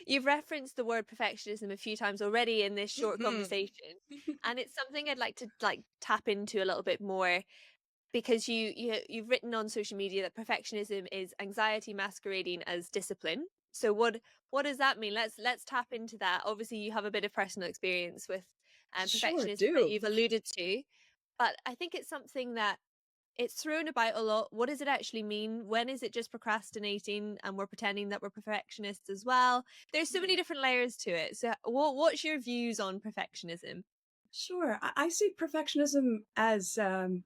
You've referenced the word perfectionism a few times already in this short Mhm. conversation, and it's something I'd like to tap into a little bit more, because you've written on social media that perfectionism is anxiety masquerading as discipline. So what does that mean? Let's tap into that. Obviously, you have a bit of personal experience with Sure perfectionism that do. you've alluded to, but I think it's something that it's thrown about a lot. What does it actually mean? When is it just procrastinating and we're pretending that we're perfectionists as well? There's so many different layers to it. So what's your views on perfectionism? Sure. I see perfectionism as a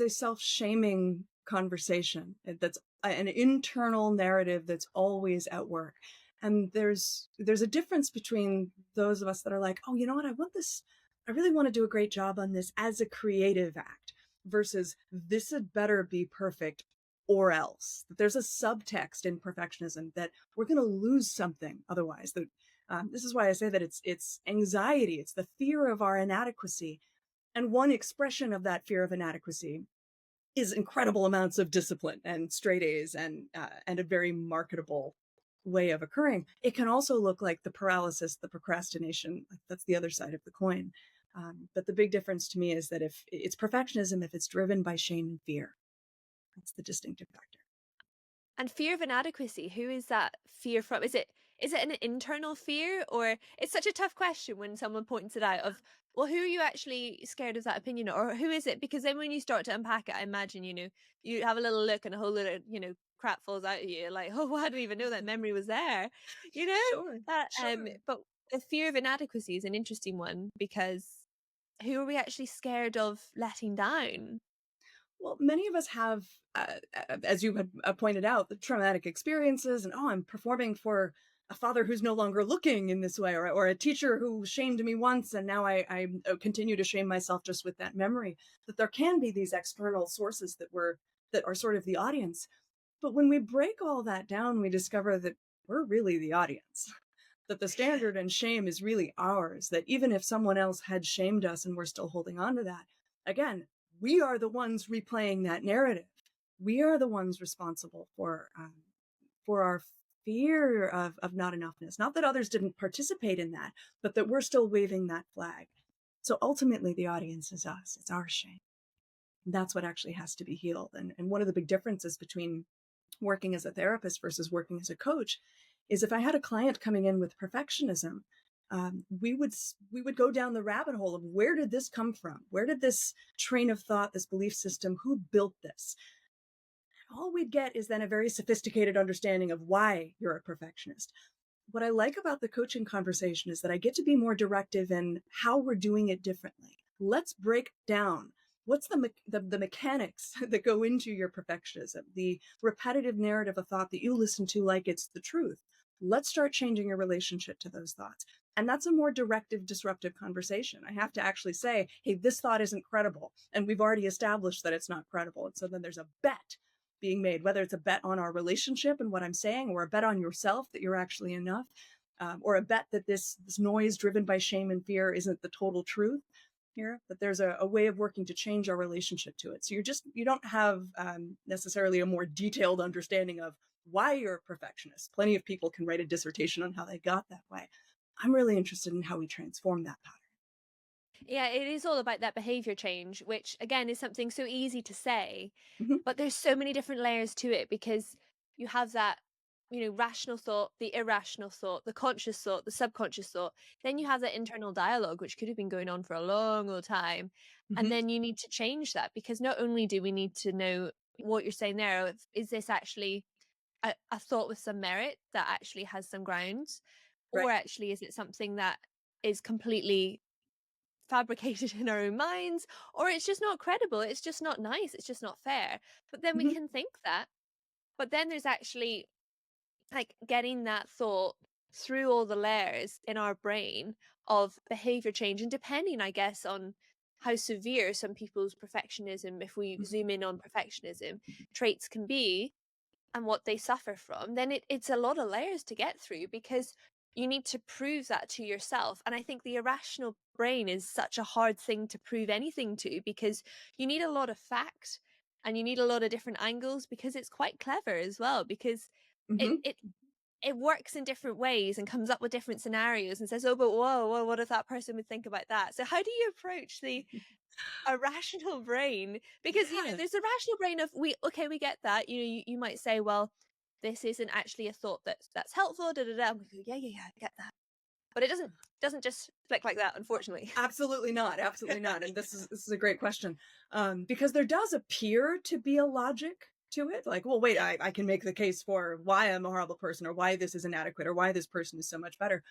self-shaming conversation that's an internal narrative that's always at work. And there's a difference between those of us that are like, oh, you know what, I really want to do a great job on this as a creative act, versus this had better be perfect or else. There's a subtext in perfectionism that we're going to lose something otherwise. This is why I say that it's anxiety, it's the fear of our inadequacy, and one expression of that fear of inadequacy is incredible amounts of discipline and straight A's and a very marketable way of occurring. It can also look like the paralysis, the procrastination. Like that's the other side of the coin. But the big difference to me is that if it's perfectionism, if it's driven by shame and fear, that's the distinctive factor. And fear of inadequacy, who is that fear from? Is it an internal fear, or it's such a tough question when someone points it out of, well, who are you actually scared of that opinion, or who is it? Because then when you start to unpack it, I imagine, you have a little look and a whole lot of, crap falls out of you. Like, oh, I didn't even know that memory was there. You know? Sure, That sure. but the fear of inadequacy is an interesting one, because who are we actually scared of letting down? Well, many of us have, as you had pointed out, the traumatic experiences, and oh, I'm performing for a father who's no longer looking in this way, or a teacher who shamed me once, and now I continue to shame myself just with that memory. That there can be these external sources that are sort of the audience, but when we break all that down, we discover that we're really the audience. That the standard and shame is really ours, that even if someone else had shamed us and we're still holding on to that, again, we are the ones replaying that narrative. We are the ones responsible for our fear of not enoughness. Not that others didn't participate in that, but that we're still waving that flag. So ultimately, the audience is us. It's our shame. That's what actually has to be healed. And one of the big differences between working as a therapist versus working as a coach is if I had a client coming in with perfectionism, we would go down the rabbit hole of where did this come from? Where did this train of thought, this belief system, who built this? All we'd get is then a very sophisticated understanding of why you're a perfectionist. What I like about the coaching conversation is that I get to be more directive in how we're doing it differently. Let's break down what's the mechanics that go into your perfectionism, the repetitive narrative of thought that you listen to like it's the truth. Let's start changing your relationship to those thoughts. And that's a more directive, disruptive conversation. I have to actually say, hey, this thought isn't credible. And we've already established that it's not credible. And so then there's a bet being made, whether it's a bet on our relationship and what I'm saying, or a bet on yourself that you're actually enough, or a bet that this noise driven by shame and fear isn't the total truth here. But there's a way of working to change our relationship to it. So you don't have necessarily a more detailed understanding of why you're a perfectionist. Plenty of people can write a dissertation on how they got that way. I'm really interested in how we transform that pattern. Yeah, it is all about that behavior change, which again is something so easy to say, Mhm. but there's so many different layers to it, because you have that, rational thought, the irrational thought, the conscious thought, the subconscious thought. Then you have that internal dialogue, which could have been going on for a long old time. And Mhm. then you need to change that, because not only do we need to know what you're saying there, is this actually a thought with some merit that actually has some grounds, or Right. actually is it something that is completely fabricated in our own minds, or it's just not credible, it's just not nice, it's just not fair. But then we Mhm. can think that, but then there's actually like getting that thought through all the layers in our brain of behavior change, and depending, I guess, on how severe some people's perfectionism, if we Mhm. zoom in on perfectionism traits can be, and what they suffer from, then it's a lot of layers to get through, because you need to prove that to yourself. And I think the irrational brain is such a hard thing to prove anything to, because you need a lot of fact and you need a lot of different angles, because it's quite clever as well, because it Mhm. it works in different ways and comes up with different scenarios and says, "Oh, but whoa, what if that person would think about that?" So how do you approach the irrational brain? Because, Yeah. there's a rational brain of we get that. You might say, "Well, this isn't actually a thought that's helpful, da da da." And we go, "Yeah, yeah, yeah, I get that." But it doesn't just click like that, unfortunately. Absolutely not. Absolutely not. And this is a great question, because there does appear to be a logic to it. Like, well, wait, I can make the case for why I'm a horrible person, or why this is inadequate, or why this person is so much better.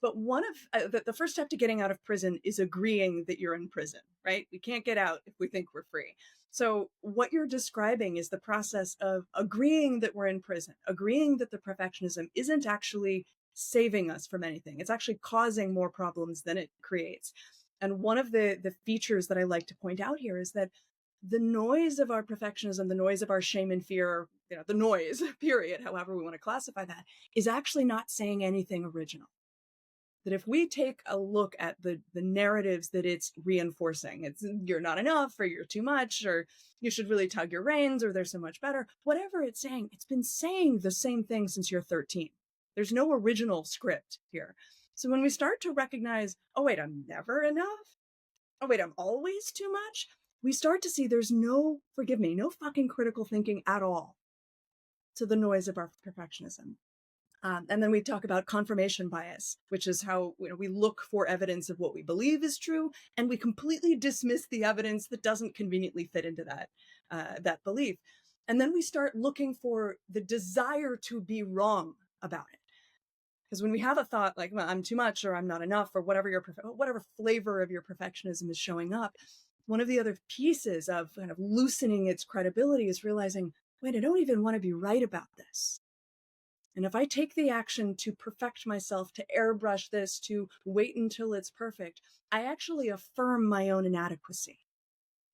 But one of the first step to getting out of prison is agreeing that you're in prison, right? We can't get out if we think we're free. So what you're describing is the process of agreeing that we're in prison, agreeing that the perfectionism isn't actually saving us from anything. It's actually causing more problems than it creates. And one of the features that I like to point out here is that the noise of our perfectionism, the noise of our shame and fear, the noise, period, however we want to classify that, is actually not saying anything original. That if we take a look at the narratives that it's reinforcing, it's you're not enough, or you're too much, or you should really tug your reins, or there's so much better, whatever it's saying, it's been saying the same thing since you're 13. There's no original script here. So when we start to recognize, oh wait, I'm never enough, oh wait, I'm always too much, we start to see there's no, forgive me, no fucking critical thinking at all to the noise of our perfectionism. And then we talk about confirmation bias, which is how we look for evidence of what we believe is true, and we completely dismiss the evidence that doesn't conveniently fit into that belief. And then we start looking for the desire to be wrong about it. Because when we have a thought like, well, I'm too much, or I'm not enough, or whatever flavor of your perfectionism is showing up, one of the other pieces of kind of loosening its credibility is realizing, wait, I don't even want to be right about this. And if I take the action to perfect myself, to airbrush this, to wait until it's perfect, I actually affirm my own inadequacy.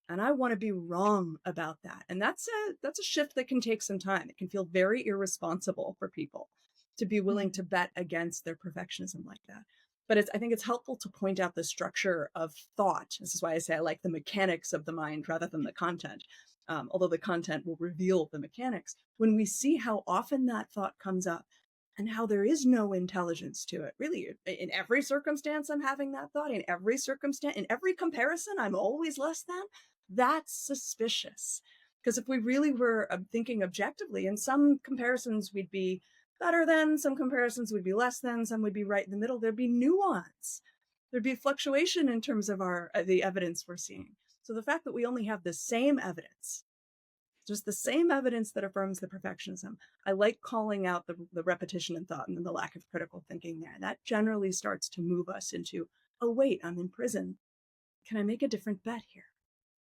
And I want to be wrong about that. And that's a shift that can take some time. It can feel very irresponsible for people to be willing to bet against their perfectionism like that. But I think it's helpful to point out the structure of thought. This is why I say I like the mechanics of the mind rather than the content. Although the content will reveal the mechanics. When we see how often that thought comes up and how there is no intelligence to it, really, in every circumstance I'm having that thought, in every circumstance, in every comparison, I'm always less than, that's suspicious. Because if we really were thinking objectively, in some comparisons we'd be better than, some comparisons would be less than, some would be right in the middle. There'd be nuance. There'd be fluctuation in terms of the evidence we're seeing. So the fact that we only have the same evidence, just the same evidence that affirms the perfectionism, I like calling out the repetition in thought and then the lack of critical thinking there. That generally starts to move us into, oh wait, I'm in prison. Can I make a different bet here?